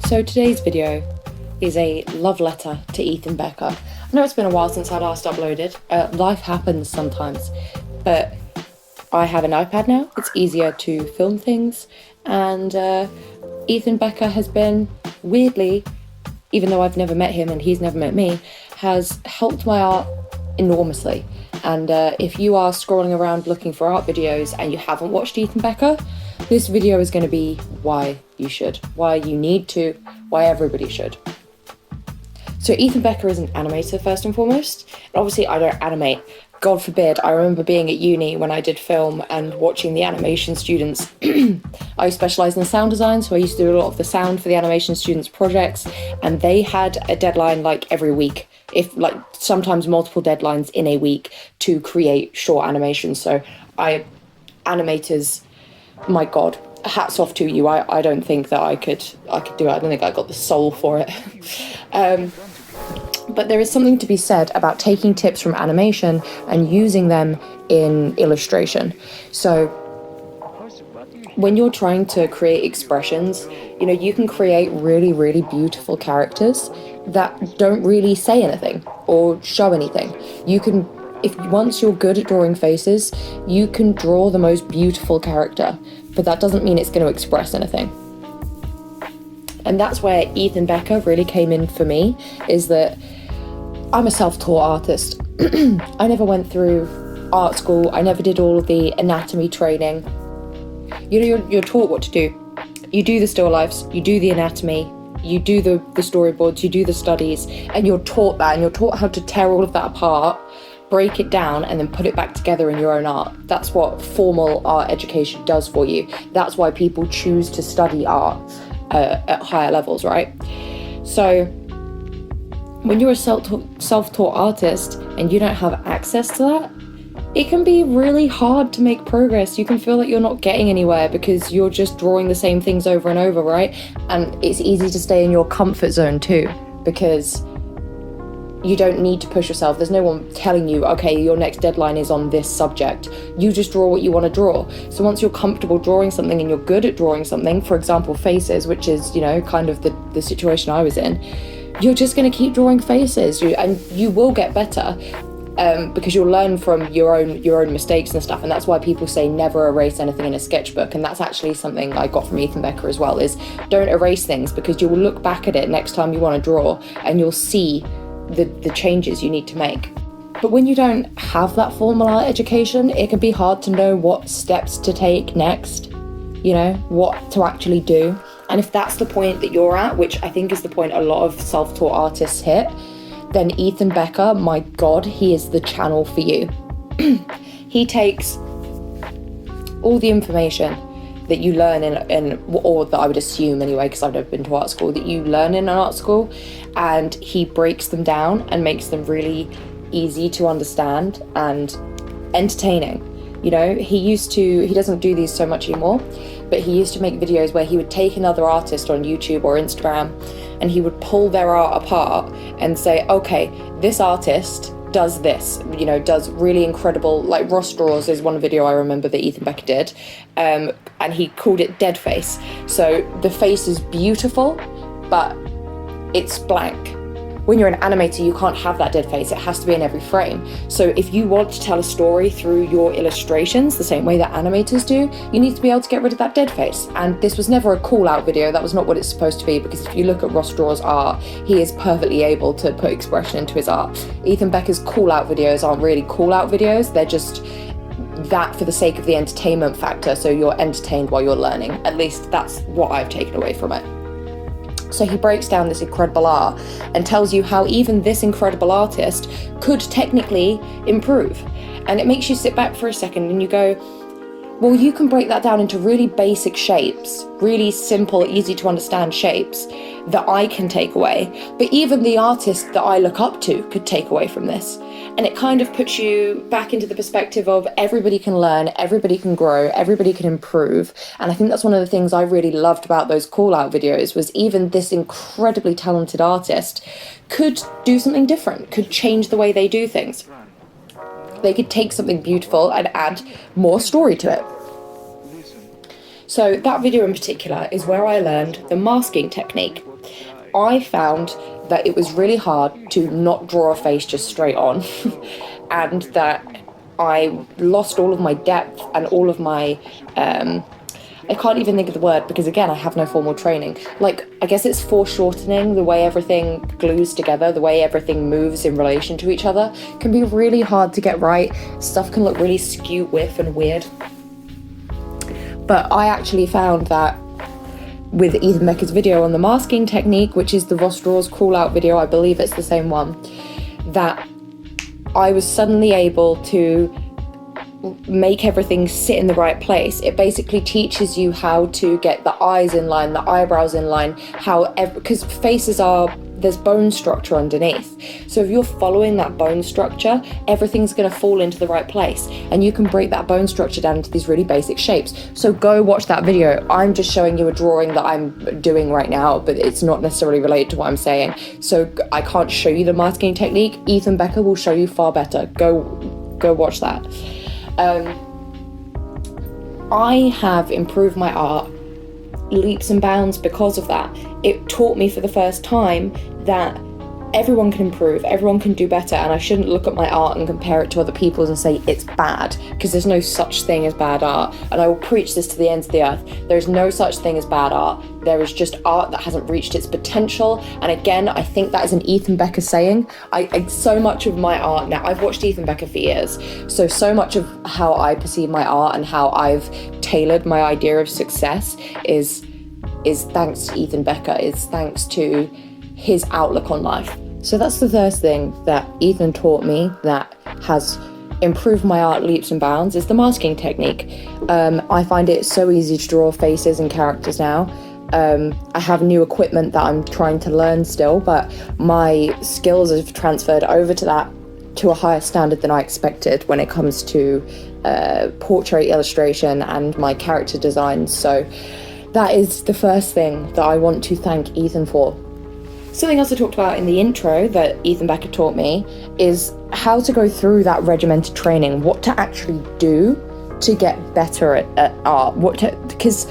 So today's video is a love letter to Ethan Becker. I know it's been a while since I last uploaded. Life happens sometimes, but I have an iPad now. It's easier to film things, and Ethan Becker has been, weirdly, even though I've never met him and he's never met me, has helped my art enormously. And if you are scrolling around looking for art videos and you haven't watched Ethan Becker, this video is going to be why you should, why you need to, why everybody should. So Ethan Becker is an animator first and foremost. And obviously I don't animate. God forbid. I remember being at uni when I did film and watching the animation students. I specialised in sound design, so I used to do a lot of the sound for the animation students' projects, and they had a deadline like every week, if like sometimes multiple deadlines in a week to create short animations. So animators, my God, hats off to you. I don't think that I could do it. I don't think I got the soul for it. But there is something to be said about taking tips from animation and using them in illustration. So when you're trying to create expressions, you can create really, really beautiful characters that don't really say anything or show anything. Once you're good at drawing faces, you can draw the most beautiful character, but that doesn't mean it's going to express anything. And that's where Ethan Becker really came in for me, is that I'm a self-taught artist. I never went through art school. I never did all of the anatomy training. You're taught what to do. You do the still lifes, you do the anatomy, you do the storyboards, you do the studies, and you're taught that, and you're taught how to tear all of that apart, break it down, and then put it back together in your own art. That's what formal art education does for you. That's why people choose to study art at higher levels, right? So when you're a self-taught artist and you don't have access to that, it can be really hard to make progress. You can feel like you're not getting anywhere because you're just drawing the same things over and over, right? And it's easy to stay in your comfort zone too, because you don't need to push yourself. There's no one telling you, okay, your next deadline is on this subject. You just draw what you want to draw. So once you're comfortable drawing something and you're good at drawing something, for example, faces, which is, kind of the situation I was in, you're just going to keep drawing faces, and you will get better because you'll learn from your own mistakes and stuff. And that's why people say never erase anything in a sketchbook. And that's actually something I got from Ethan Becker as well, is don't erase things, because you will look back at it next time you want to draw and you'll see the changes you need to make. But when you don't have that formal art education, it can be hard to know what steps to take next, what to actually do. And if that's the point that you're at, which I think is the point a lot of self-taught artists hit, then Ethan Becker, my God, he is the channel for you. He takes all the information that you learn or that I would assume anyway, because I've never been to art school, that you learn in an art school, and he breaks them down and makes them really easy to understand and entertaining. He doesn't do these so much anymore, but he used to make videos where he would take another artist on YouTube or Instagram and he would pull their art apart and say, okay, this artist does this, does really incredible, like Ross Draws is one video I remember that Ethan Becker did, and he called it Dead Face. So the face is beautiful, but it's blank. When you're an animator, you can't have that dead face. It has to be in every frame. So if you want to tell a story through your illustrations, the same way that animators do, you need to be able to get rid of that dead face. And this was never a call-out video. That was not what it's supposed to be, because if you look at Ross Draw's art, he is perfectly able to put expression into his art. Ethan Becker's call-out videos aren't really call-out videos. They're just that for the sake of the entertainment factor, so you're entertained while you're learning. At least that's what I've taken away from it. So he breaks down this incredible art and tells you how even this incredible artist could technically improve. And it makes you sit back for a second and you go, well, you can break that down into really basic shapes, really simple, easy to understand shapes that I can take away. But even the artist that I look up to could take away from this. And it kind of puts you back into the perspective of everybody can learn, everybody can grow, everybody can improve. And I think that's one of the things I really loved about those call-out videos, was even this incredibly talented artist could do something different, could change the way they do things. They could take something beautiful and add more story to it. So that video in particular is where I learned the masking technique. I found that it was really hard to not draw a face just straight on and that I lost all of my depth and all of my I can't even think of the word because, again, I have no formal training. Like, I guess it's foreshortening, the way everything glues together, the way everything moves in relation to each other can be really hard to get right. Stuff can look really skew, whiff, and weird. But I actually found that with Ethan Becker's video on the masking technique, which is the Vostraw's crawl out video, I believe it's the same one, that I was suddenly able to make everything sit in the right place. It basically teaches you how to get the eyes in line, the eyebrows in line, because faces there's bone structure underneath. So if you're following that bone structure, everything's going to fall into the right place, and you can break that bone structure down into these really basic shapes. So go watch that video. I'm just showing you a drawing that I'm doing right now, but it's not necessarily related to what I'm saying. So I can't show you the masking technique. Ethan Becker will show you far better. Go watch that. I have improved my art leaps and bounds because of that. It taught me for the first time that everyone can improve, everyone can do better, and I shouldn't look at my art and compare it to other people's and say it's bad, because there's no such thing as bad art, and I will preach this to the ends of the earth. There's no such thing as bad art. There is just art that hasn't reached its potential, and again, I think that is an Ethan Becker saying. So much of my art now, I've watched Ethan Becker for years, so much of how I perceive my art and how I've tailored my idea of success is thanks to Ethan Becker, is thanks to his outlook on life. So that's the first thing that Ethan taught me that has improved my art leaps and bounds, is the masking technique. I find it so easy to draw faces and characters now. I have new equipment that I'm trying to learn still, but my skills have transferred over to that to a higher standard than I expected when it comes to portrait illustration and my character designs. So that is the first thing that I want to thank Ethan for. Something else I talked about in the intro that Ethan Becker taught me is how to go through that regimented training, what to actually do to get better at art, because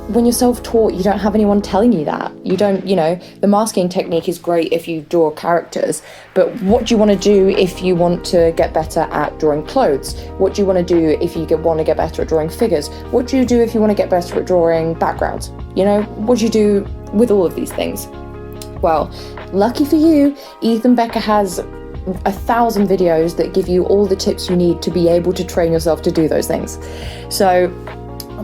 when you're self-taught, you don't have anyone telling you that. You don't, the masking technique is great if you draw characters, but what do you want to do if you want to get better at drawing clothes? What do you want to do if you want to get better at drawing figures? What do you do if you want to get better at drawing backgrounds? What do you do with all of these things? Well, lucky for you, Ethan Becker has 1,000 videos that give you all the tips you need to be able to train yourself to do those things. So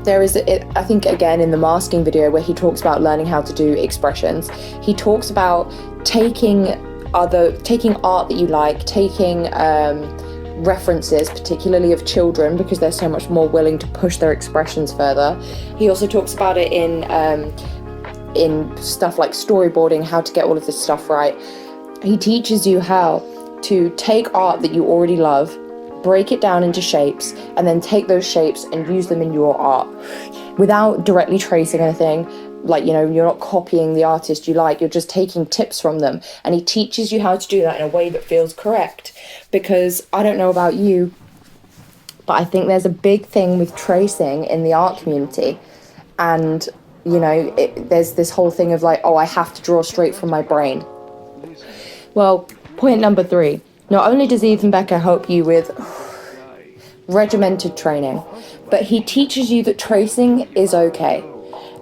there is, I think, again, in the masking video where he talks about learning how to do expressions, he talks about taking art that you like, taking references, particularly of children, because they're so much more willing to push their expressions further. He also talks about it in stuff like storyboarding, how to get all of this stuff right. He teaches you how to take art that you already love, break it down into shapes, and then take those shapes and use them in your art without directly tracing anything. Like, you're not copying the artist you like, you're just taking tips from them. And he teaches you how to do that in a way that feels correct. Because I don't know about you, but I think there's a big thing with tracing in the art community. And there's this whole thing of like, oh, I have to draw straight from my brain. Well, point number 3. Not only does Ethan Becker help you with regimented training, but he teaches you that tracing is okay.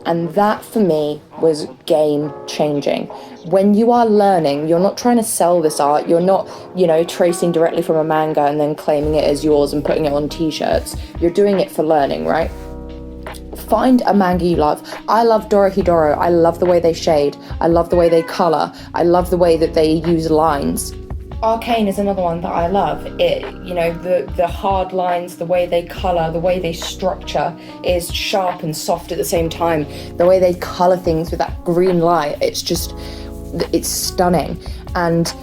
And that, for me, was game-changing. When you are learning, you're not trying to sell this art. You're not, tracing directly from a manga and then claiming it as yours and putting it on t-shirts. You're doing it for learning, right? Find a manga you love. I love Dorohedoro. I love the way they shade. I love the way they color. I love the way that they use lines. Arcane is another one that I love. The hard lines, the way they color, the way they structure is sharp and soft at the same time. The way they color things with that green light, it's stunning. And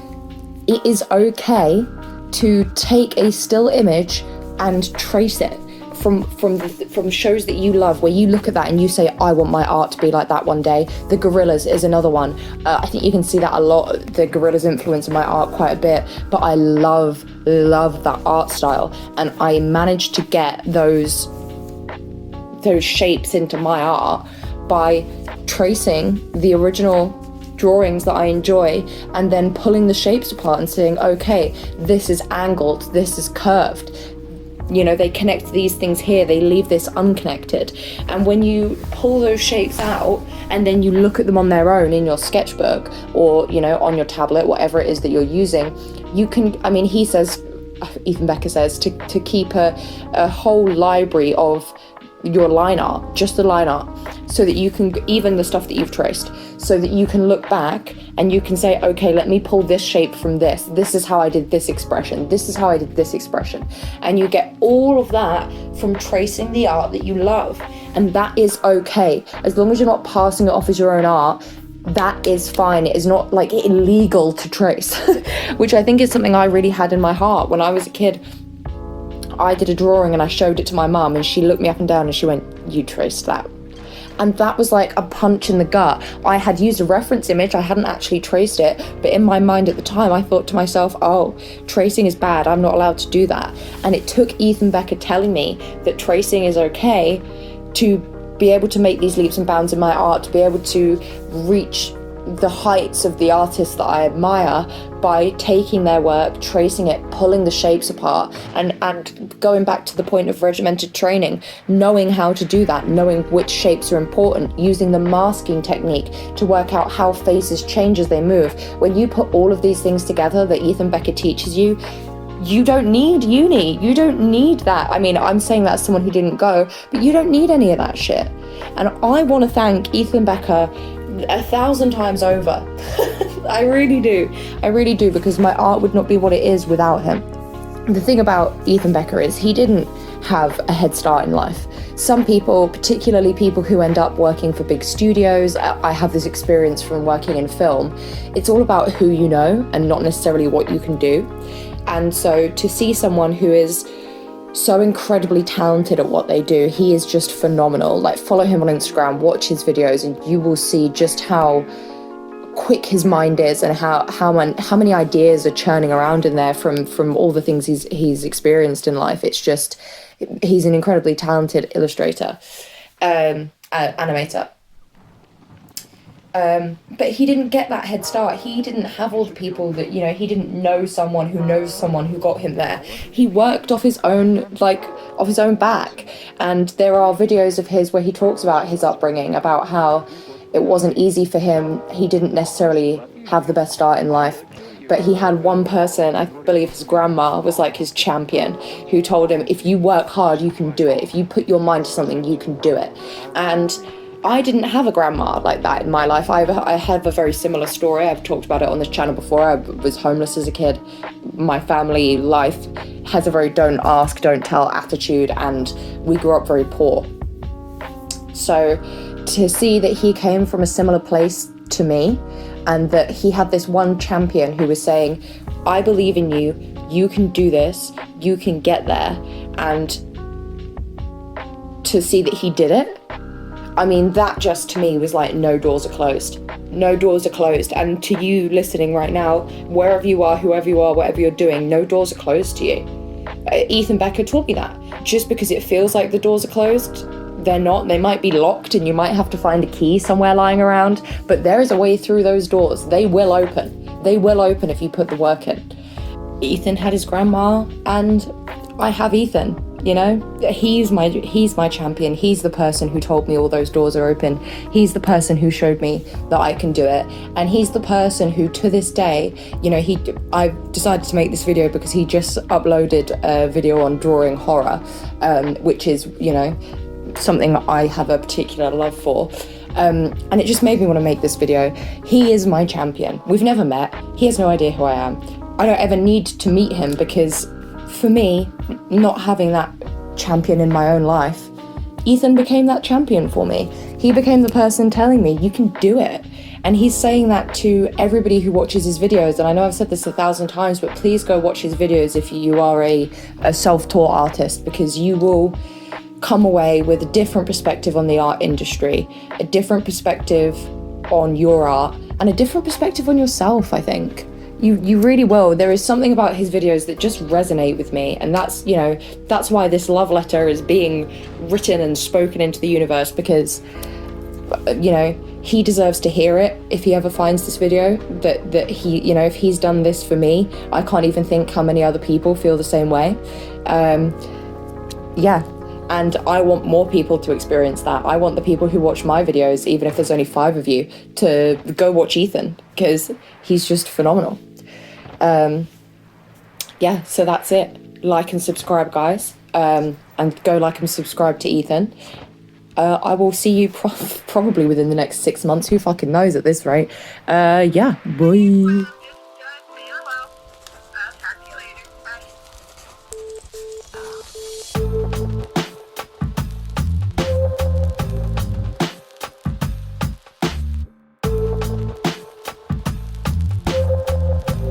it is okay to take a still image and trace it from shows that you love, where you look at that and you say, I want my art to be like that one day. The Gorillas is another one. I think you can see that a lot. The Gorillas influence my art quite a bit, but I love that art style, and I managed to get those those shapes into my art by tracing the original drawings that I enjoy and then pulling the shapes apart and saying, okay, this is angled, this is curved. You know, they connect these things here, they leave this unconnected. And when you pull those shapes out and then you look at them on their own in your sketchbook or, you know, on your tablet, whatever it is that you're using, you can, I mean, he says, Ethan Becker says, to keep a whole library of your line art, just the line art, so that you can, even the stuff that you've traced, so that you can look back and you can say, okay, let me pull this shape from this. This is how I did this expression. This is how I did this expression. And you get all of that from tracing the art that you love. And that is okay. As long as you're not passing it off as your own art, that is fine. It is not like illegal to trace, which I think is something I really had in my heart. When I was a kid, I did a drawing and I showed it to my mum and she looked me up and down and she went, you traced that. And that was like a punch in the gut. I had used a reference image, I hadn't actually traced it, but in my mind at the time, I thought to myself, oh, tracing is bad, I'm not allowed to do that. And it took Ethan Becker telling me that tracing is okay to be able to make these leaps and bounds in my art, to be able to reach the heights of the artists that I admire by taking their work, tracing it, pulling the shapes apart, and going back to the point of regimented training, knowing how to do that, knowing which shapes are important, using the masking technique to work out how faces change as they move. When you put all of these things together that Ethan Becker teaches you, you don't need uni, you don't need that. I mean, I'm saying that as someone who didn't go, but you don't need any of that shit. And I want to thank Ethan Becker 1,000 times over. I really do, because my art would not be what it is without him. The thing about Ethan Becker is he didn't have a head start in life. Some people, particularly people who end up working for big studios, I have this experience from working in film, it's all about who you know and not necessarily what you can do. And so to see someone who is so incredibly talented at what they do, he is just phenomenal. Like, follow him on Instagram, watch his videos, and you will see just how quick his mind is and how many ideas are churning around in there from all the things he's experienced in life. It's just, he's an incredibly talented illustrator, animator. But he didn't get that head start. He didn't have all the people that, you know, he didn't know someone who knows someone who got him there. He worked off his own back. And there are videos of his where he talks about his upbringing, about how it wasn't easy for him. He didn't necessarily have the best start in life, but he had one person, I believe his grandma was like his champion, who told him, if you work hard, you can do it. If you put your mind to something, you can do it. And I didn't have a grandma like that in my life. I have a very similar story. I've talked about it on this channel before. I was homeless as a kid. My family life has a very don't ask, don't tell attitude, and we grew up very poor. So to see that he came from a similar place to me, and that he had this one champion who was saying, I believe in you, you can do this, you can get there, and to see that he did it, I mean, that just to me was like, no doors are closed. No doors are closed. And to you listening right now, wherever you are, whoever you are, whatever you're doing, no doors are closed to you. Ethan Becker taught me that. Just because it feels like the doors are closed, they're not. They might be locked and you might have to find a key somewhere lying around, but there is a way through those doors. They will open. They will open if you put the work in. Ethan had his grandma, and I have Ethan. You know, he's my champion. He's the person who told me all those doors are open. He's the person who showed me that I can do it. And he's the person who, to this day, you know, I decided to make this video because he just uploaded a video on drawing horror, which is, you know, something I have a particular love for. And it just made me want to make this video. He is my champion. We've never met. He has no idea who I am. I don't ever need to meet him because, for me, not having that champion in my own life, Ethan became that champion for me. He became the person telling me, you can do it. And he's saying that to everybody who watches his videos. And I know I've said this 1,000 times, but please go watch his videos if you are a self-taught artist, because you will come away with a different perspective on the art industry, a different perspective on your art, and a different perspective on yourself, I think. You really will. There is something about his videos that just resonate with me, and that's, you know, that's why this love letter is being written and spoken into the universe, because, you know, he deserves to hear it if he ever finds this video, that he, you know, if he's done this for me, I can't even think how many other people feel the same way. Yeah, and I want more people to experience that. I want the people who watch my videos, even if there's only 5 of you, to go watch Ethan, because he's just phenomenal. Yeah, so that's it. Like and subscribe, guys, and go like and subscribe to Ethan. I will see you probably within the next 6 months. Who fucking knows at this rate? Yeah, bye.